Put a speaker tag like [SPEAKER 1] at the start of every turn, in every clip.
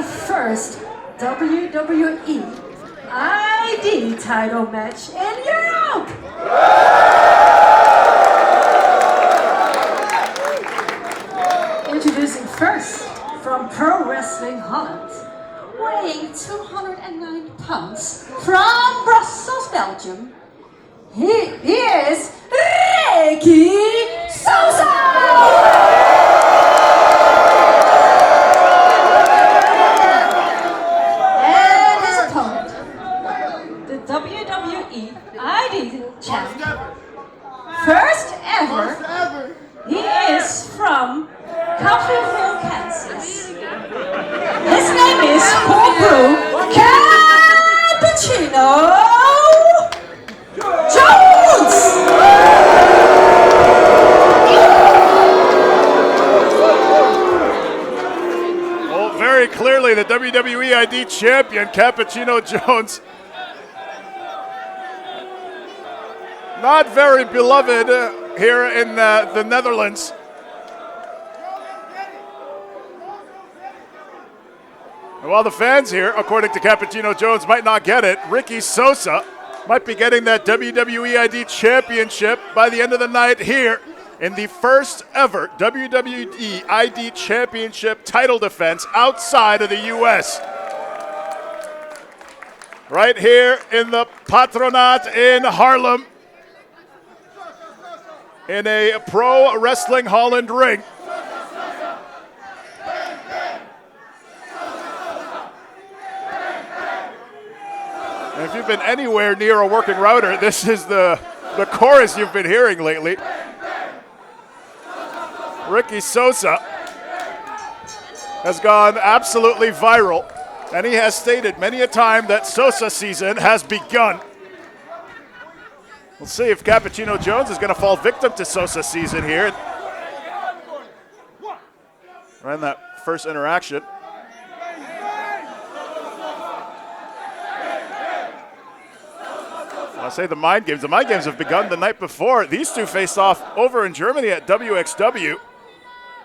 [SPEAKER 1] first WWE ID title match in Europe. Introducing first from Pro Wrestling Holland, weighing 209 pounds from Brussels, Belgium, he is Sosa! WWE ID Champion. First ever. He is from Cappuccino, Kansas. His name is Cappuccino Jones.
[SPEAKER 2] Well, very clearly the WWE ID Champion, Cappuccino Jones. Not very beloved here in the Netherlands. And while the fans here, according to Cappuccino Jones, might not get it, Ricky Sosa might be getting that WWE ID Championship by the end of the night here in the first ever WWE ID Championship title defense outside of the U.S. Right here in the Patronaat in Haarlem, in a Pro Wrestling Holland ring. And if you've been anywhere near a working router, this is the chorus you've been hearing lately. Ricky Sosa has gone absolutely viral, and he has stated many a time that Sosa season has begun. We'll see if Cappuccino Jones is going to fall victim to Sosa season here. Right in that first interaction. I say the mind games. The mind games have begun the night before. These two faced off over in Germany at WXW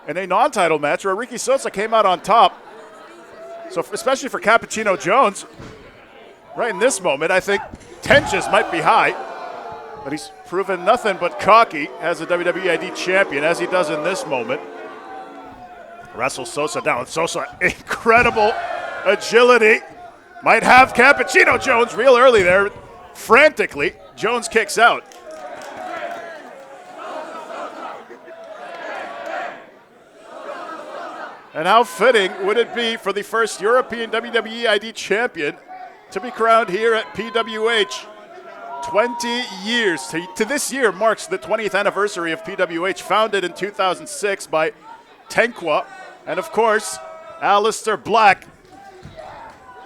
[SPEAKER 2] in a non-title match where Ricky Sosa came out on top. So especially for Cappuccino Jones, right in this moment, I think tensions might be high. But he's proven nothing but cocky as a WWE ID champion, as he does in this moment. Wrestles Sosa down. Sosa, incredible agility. Might have Cappuccino Jones real early there. Frantically, Jones kicks out. And how fitting would it be for the first European WWE ID champion to be crowned here at PWH? 20 years. To this year marks the 20th anniversary of PWH, founded in 2006 by Tenkwa and, of course, Aleister Black.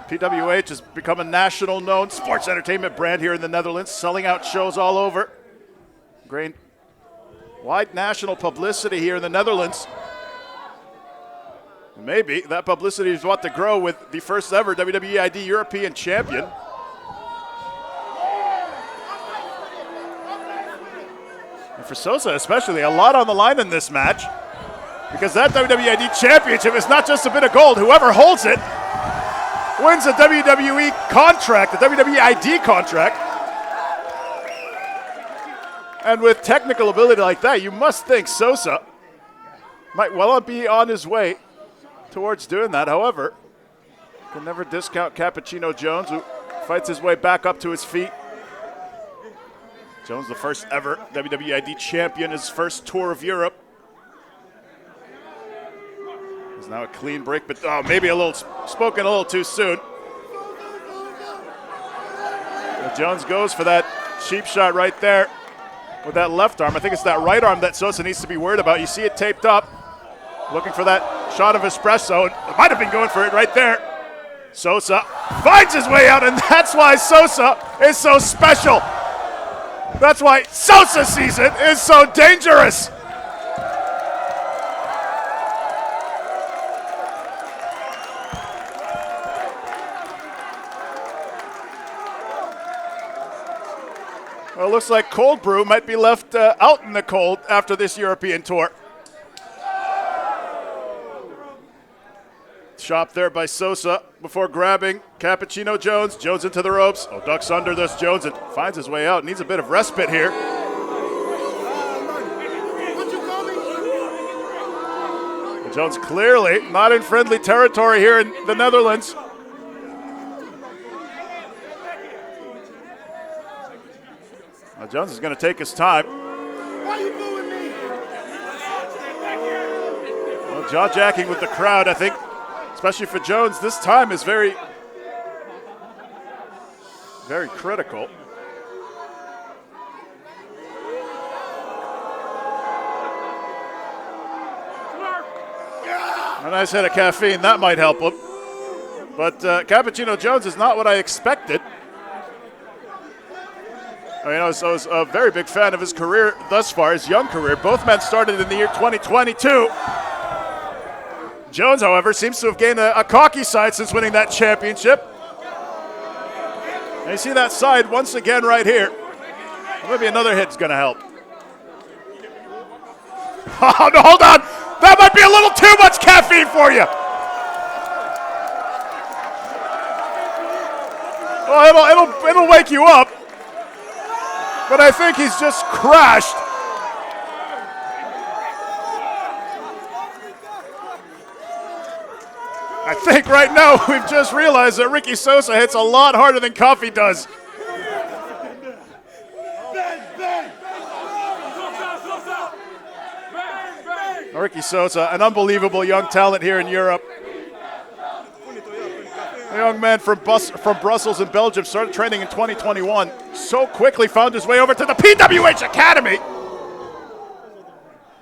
[SPEAKER 2] PWH has become a national known sports entertainment brand here in the Netherlands, selling out shows all over. Great wide national publicity here in the Netherlands. Maybe that publicity is what to grow with the first ever WWE ID European champion. And for Sosa especially, a lot on the line in this match, because that WWE ID Championship is not just a bit of gold. Whoever holds it wins a WWE contract, the WWE ID contract. And with technical ability like that, you must think Sosa might well be on his way towards doing that. However, can never discount Cappuccino Jones, who fights his way back up to his feet. Jones, the first ever WWE ID champion, his first tour of Europe. It's now a clean break, but maybe spoken a little too soon. But Jones goes for that cheap shot right there with that left arm. I think it's that right arm that Sosa needs to be worried about. You see it taped up, looking for that shot of espresso. It might have been going for it right there. Sosa finds his way out, and that's why Sosa is so special. That's why Sosa season is so dangerous. Well, it looks like Cold Brew might be left out in the cold after this European tour. chop there by Sosa before grabbing Cappuccino Jones. Jones into the ropes. Oh, ducks under this. Jones and finds his way out. Needs a bit of respite here. Jones clearly not in friendly territory here in the Netherlands. Now Jones is going to take his time. Well, jaw-jacking with the crowd, I think, especially for Jones, this time is very, very critical. A nice hit of caffeine, that might help him. But Cappuccino Jones is not what I expected. I was a very big fan of his career thus far, his young career. Both men started in the year 2022. Jones, however, seems to have gained a cocky side since winning that championship. And you see that side once again right here. Maybe another hit's going to help. Oh, no, hold on. That might be a little too much caffeine for you. Well, it'll wake you up. But I think he's just crashed. I think right now we've just realized that Ricky Sosa hits a lot harder than coffee does. Ricky Sosa, an unbelievable young talent here in Europe. A young man from Brussels in Belgium, started training in 2021. So quickly found his way over to the PWH Academy.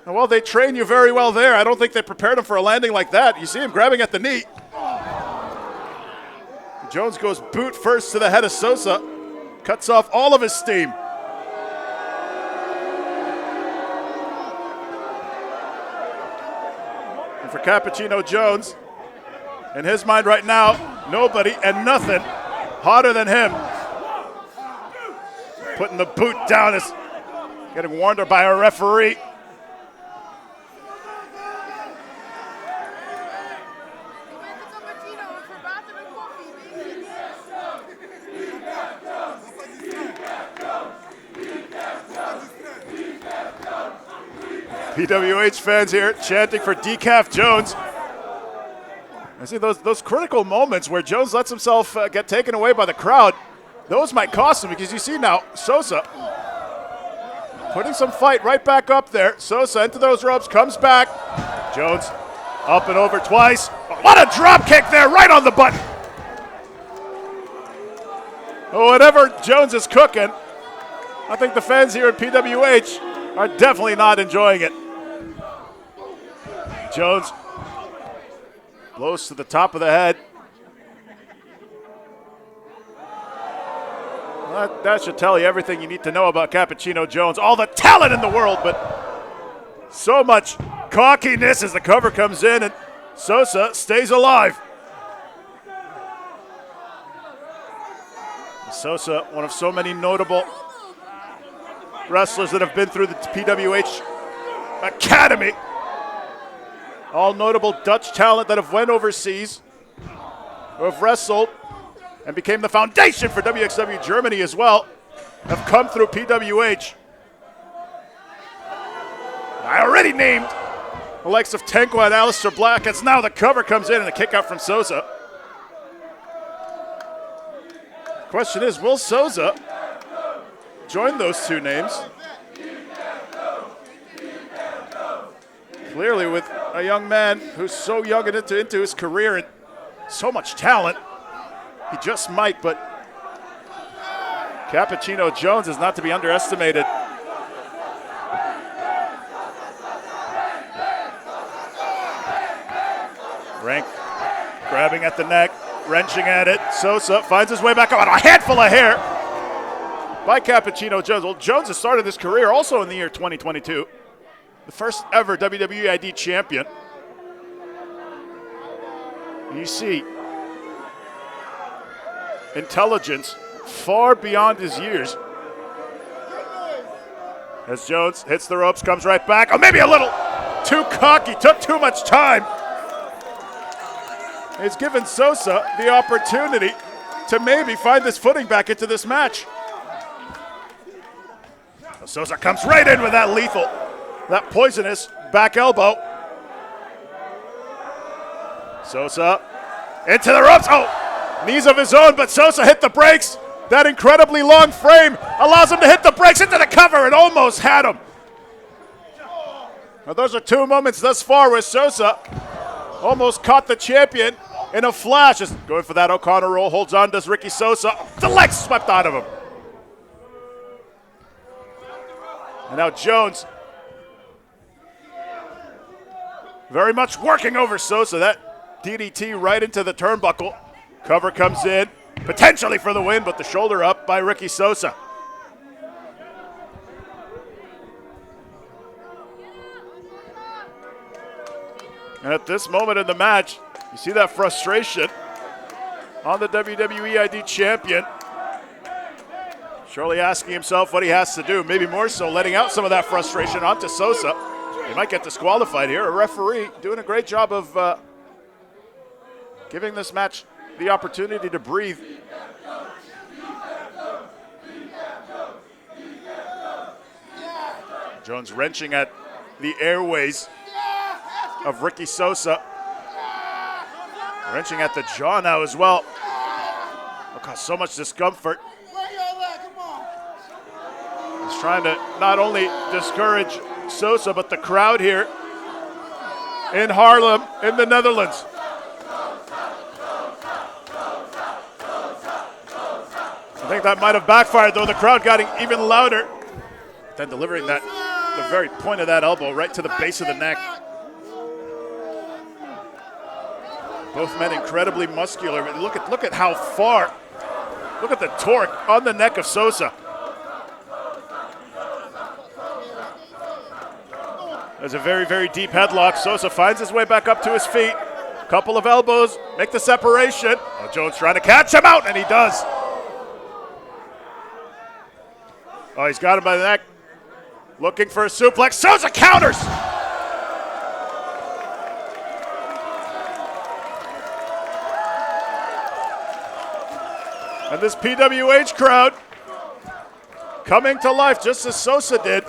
[SPEAKER 2] And well, they train you very well there. I don't think they prepared him for a landing like that. You see him grabbing at the knee. Jones goes boot first to the head of Sosa. Cuts off all of his steam. And for Cappuccino Jones, in his mind right now, nobody and nothing hotter than him. Putting the boot down is getting warned by a referee. PWH fans here chanting for Decaf Jones. I see those critical moments where Jones lets himself get taken away by the crowd. Those might cost him, because you see now Sosa putting some fight right back up there. Sosa into those ropes, comes back. Jones up and over twice. What a drop kick there, right on the button. Whatever Jones is cooking, I think the fans here at PWH are definitely not enjoying it. Jones blows to the top of the head. Well, that should tell you everything you need to know about Cappuccino Jones. All the talent in the world, but so much cockiness as the cover comes in, and Sosa stays alive. Sosa, one of so many notable wrestlers that have been through the PWH Academy. All notable Dutch talent that have went overseas, who have wrestled and became the foundation for WXW Germany as well, have come through PWH. I already named the likes of Tenko and Aleister Black. As now the cover comes in and a kick out from Sosa. Question is, will Sosa join those two names? Clearly with a young man who's so young and into his career and so much talent, he just might, but Cappuccino Jones is not to be underestimated. Rank grabbing at the neck, wrenching at it. Sosa finds his way back up on a handful of hair by Cappuccino Jones. Well, Jones has started his career also in the year 2022. The first ever WWE ID champion. And you see intelligence far beyond his years. As Jones hits the ropes, comes right back. Oh, maybe a little too cocky, took too much time. It's given Sosa the opportunity to maybe find his footing back into this match. Sosa comes right in with that lethal, that poisonous back elbow. Sosa into the ropes. Oh, knees of his own, but Sosa hit the brakes. That incredibly long frame allows him to hit the brakes into the cover and almost had him. Now those are two moments thus far where Sosa almost caught the champion in a flash. Just going for that O'Connor roll, holds on, does Ricky Sosa. The leg swept out of him. And now Jones very much working over Sosa. That DDT right into the turnbuckle. Cover comes in, potentially for the win, but the shoulder up by Ricky Sosa. And at this moment in the match, you see that frustration on the WWE ID champion. Surely asking himself what he has to do, maybe more so letting out some of that frustration onto Sosa. He might get disqualified here. A referee doing a great job of giving this match the opportunity to breathe. Jones wrenching at the airways of Ricky Sosa. Wrenching at the jaw now as well. It'll cause so much discomfort. He's trying to not only discourage Sosa, but the crowd here in Haarlem, in the Netherlands. I think that might have backfired, though. The crowd got even louder. Then delivering that, the very point of that elbow right to the base of the neck. Both men incredibly muscular. Look at how far. Look at the torque on the neck of Sosa. There's a very, very deep headlock. Sosa finds his way back up to his feet. Couple of elbows, make the separation. Oh, Jones trying to catch him out, and he does. Oh, he's got him by the neck. Looking for a suplex. Sosa counters. And this PWH crowd coming to life just as Sosa did.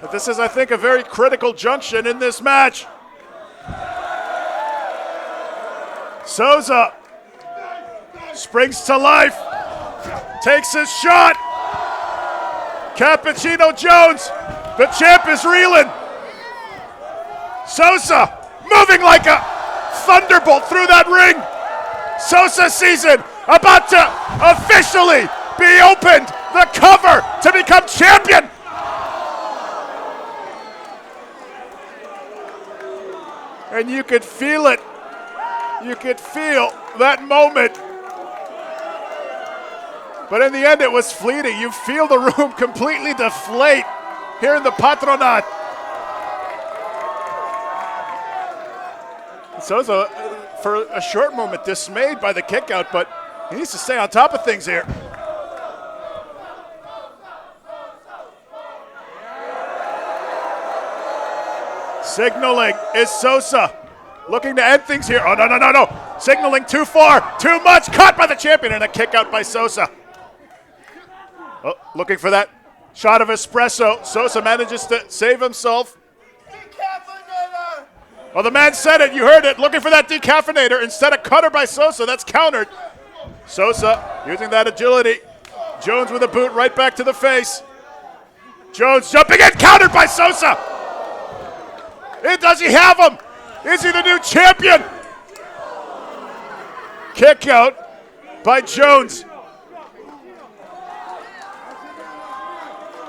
[SPEAKER 2] But this is, I think, a very critical junction in this match. Sosa springs to life, takes his shot. Cappuccino Jones, the champ, is reeling. Sosa moving like a thunderbolt through that ring. Sosa season about to officially be opened. The cover to become champion. And you could feel it. You could feel that moment. But in the end, it was fleeting. You feel the room completely deflate here in the Patronaat. Sosa, for a short moment, dismayed by the kick out, but he needs to stay on top of things here. Signaling is Sosa. Looking to end things here. Oh, no. Signaling too far, too much. Caught by the champion, and a kick out by Sosa. Oh, looking for that shot of espresso. Sosa manages to save himself. Well, the man said it. You heard it. Looking for that decaffeinator. Instead, a cutter by Sosa. That's countered. Sosa using that agility. Jones with a boot right back to the face. Jones jumping in. Countered by Sosa. Does he have him? Is he the new champion? Kick out by Jones.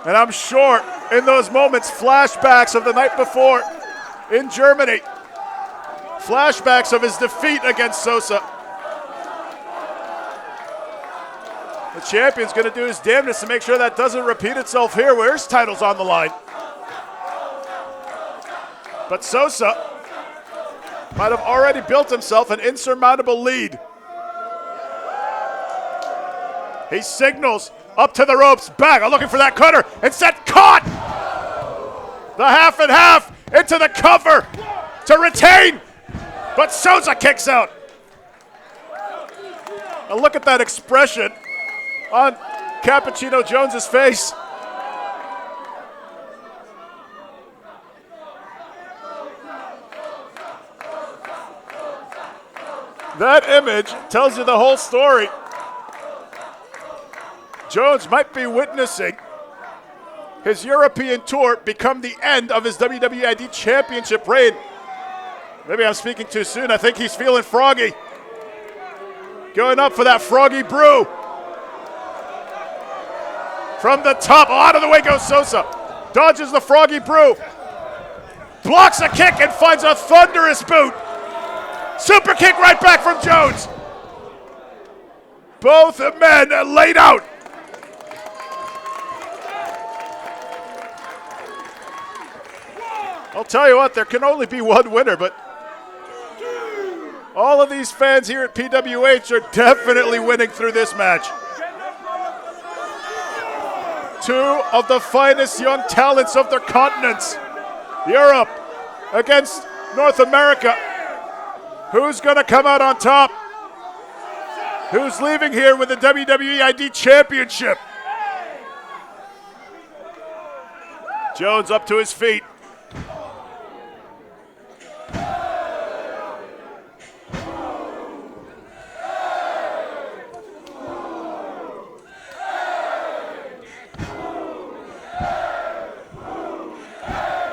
[SPEAKER 2] And I'm sure in those moments, flashbacks of the night before in Germany. Flashbacks of his defeat against Sosa. The champion's going to do his damnedest to make sure that doesn't repeat itself here where his title's on the line. But Sosa might have already built himself an insurmountable lead. He signals up to the ropes, back, looking for that cutter. Instead, caught! The half and half into the cover to retain But Sosa kicks out. Now look at that expression on Cappuccino Jones's face. That image tells you the whole story. Jones might be witnessing his European tour become the end of his WWE ID Championship reign. Maybe I'm speaking too soon. I think he's feeling froggy. Going up for that froggy brew. From the top, out of the way goes Sosa. Dodges the froggy brew. Blocks a kick and finds a thunderous boot. Super kick right back from Jones. Both men laid out. I'll tell you what, there can only be one winner, but all of these fans here at PWH are definitely winning through this match. Two of the finest young talents of their continents. Europe against North America. Who's going to come out on top? Who's leaving here with the WWE ID Championship? Jones up to his feet.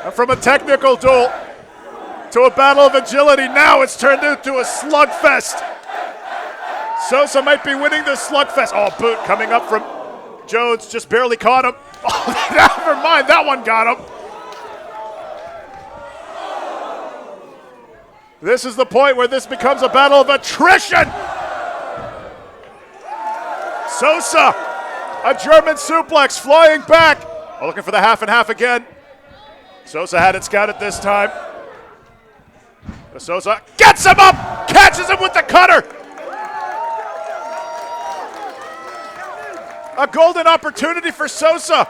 [SPEAKER 2] And from a technical duel to a battle of agility, now it's turned into a slugfest. Sosa might be winning this slugfest. Oh, boot coming up from Jones, just barely caught him. Oh, never mind, that one got him. This is the point where this becomes a battle of attrition. Sosa, a German suplex flying back. Oh, looking for the half and half again. Sosa had it scouted this time. Sosa gets him up, catches him with the cutter. A golden opportunity for Sosa,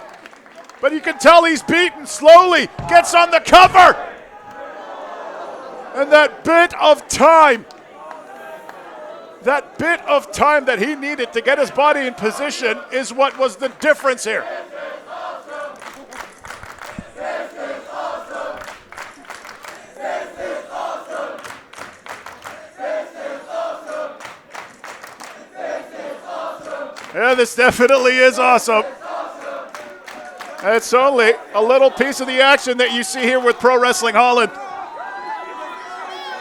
[SPEAKER 2] but you can tell he's beaten slowly, gets on the cover. And that bit of time that he needed to get his body in position is what was the difference here. Yeah, this definitely is awesome. It's only a little piece of the action that you see here with Pro Wrestling Holland.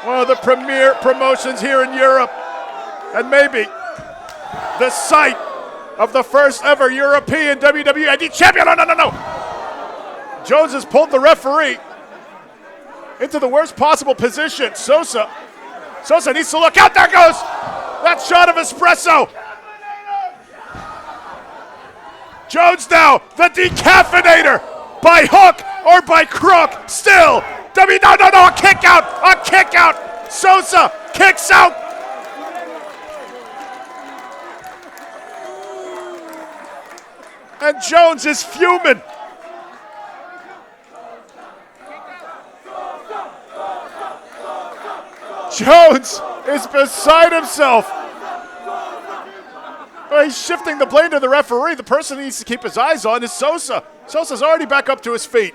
[SPEAKER 2] One of the premier promotions here in Europe. And maybe the site of the first ever European WWE ID champion. No. Jones has pulled the referee into the worst possible position. Sosa needs to look out. There goes that shot of espresso. Jones now, the decaffeinator, by hook or by crook, still. No, a kick out. Sosa kicks out. And Jones is fuming. Jones is beside himself. Well, he's shifting the blame to the referee. The person he needs to keep his eyes on is Sosa. Sosa's already back up to his feet.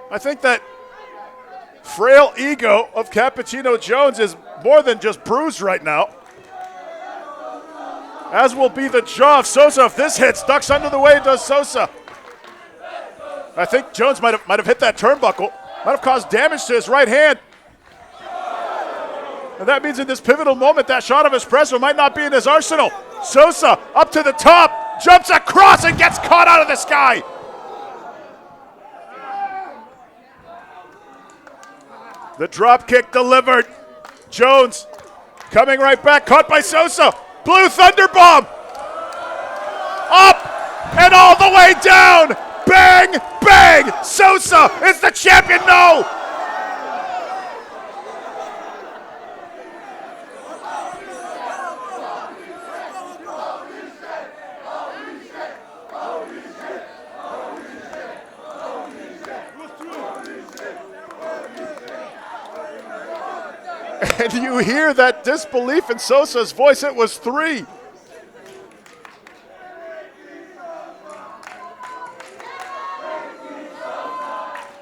[SPEAKER 2] I think that frail ego of Cappuccino Jones is more than just bruised right now. As will be the jaw of Sosa if this hits. Ducks under the way, does Sosa. I think Jones might have hit that turnbuckle. Might have caused damage to his right hand. And that means in this pivotal moment, that shot of espresso might not be in his arsenal. Sosa up to the top, jumps across and gets caught out of the sky. The drop kick delivered. Jones coming right back, caught by Sosa. Blue Thunder Bomb. Up and all the way down. Bang, bang. Sosa is the champion. No. And you hear that disbelief in Sosa's voice. It was 3.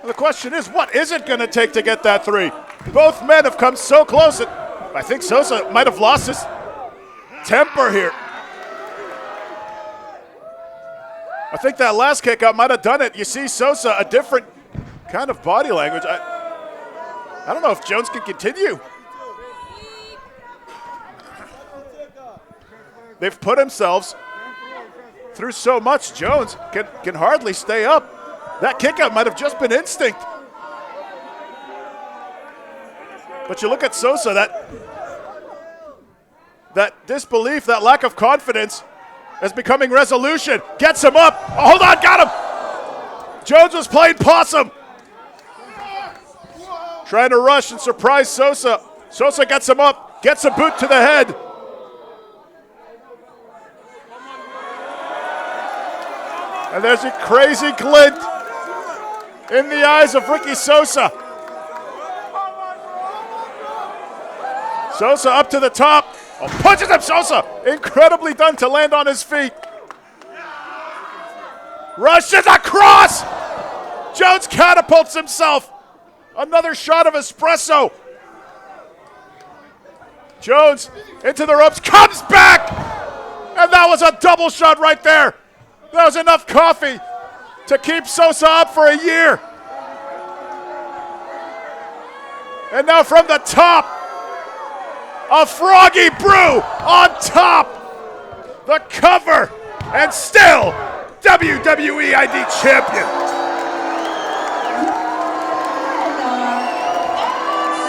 [SPEAKER 2] The question is, what is it going to take to get that 3? Both men have come so close. I think Sosa might have lost his temper here. I think that last kick out might have done it. You see Sosa, a different kind of body language. I don't know if Jones can continue. They've put themselves through so much. Jones can hardly stay up. That kick out might have just been instinct. But you look at Sosa, that disbelief, that lack of confidence is becoming resolution. Gets him up. Oh, hold on, got him. Jones was playing possum. Trying to rush and surprise Sosa. Sosa gets him up, gets a boot to the head. And there's a crazy glint in the eyes of Ricky Sosa. Sosa up to the top. Oh, punches him, Sosa. Incredibly done to land on his feet. Rushes across. Jones catapults himself. Another shot of espresso. Jones into the ropes, comes back. And that was a double shot right there. That was enough coffee to keep Sosa up for a year. And now from the top, a froggy brew on top. The cover, and still WWE ID Champion.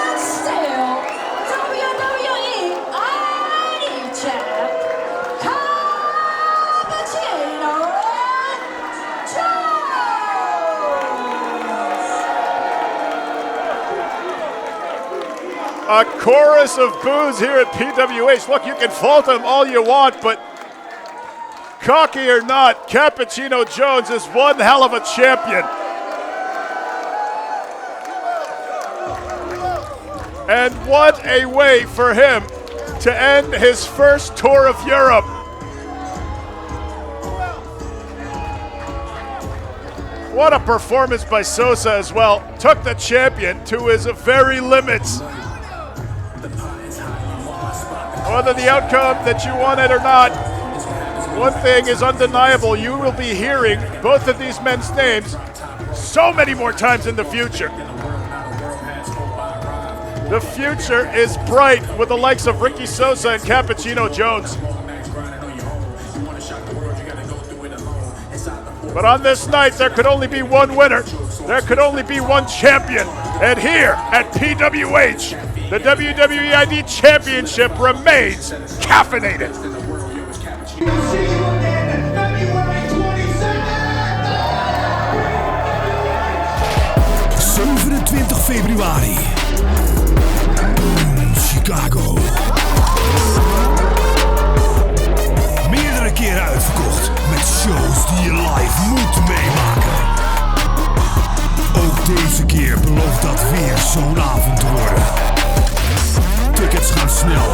[SPEAKER 1] And still WWE ID Champ, Cappuccino Jones.
[SPEAKER 2] A chorus of boos here at PWH. Look, you can fault him all you want, but cocky or not, Cappuccino Jones is one hell of a champion. And what a way for him to end his first tour of Europe. What a performance by Sosa as well. Took the champion to his very limits. Whether the outcome that you wanted or not, one thing is undeniable. You will be hearing both of these men's names so many more times in the future. The future is bright with the likes of Ricky Sosa and Cappuccino Jones. But on this night, there could only be one winner. There could only be one champion. And here at PWH, the WWE ID Championship remains caffeinated.
[SPEAKER 3] 27 februari. Chicago. Meerdere keren uitverkocht met shows die je live moet meemaken. Ook deze keer belooft dat weer zo'n avond te worden. Tickets gaan snel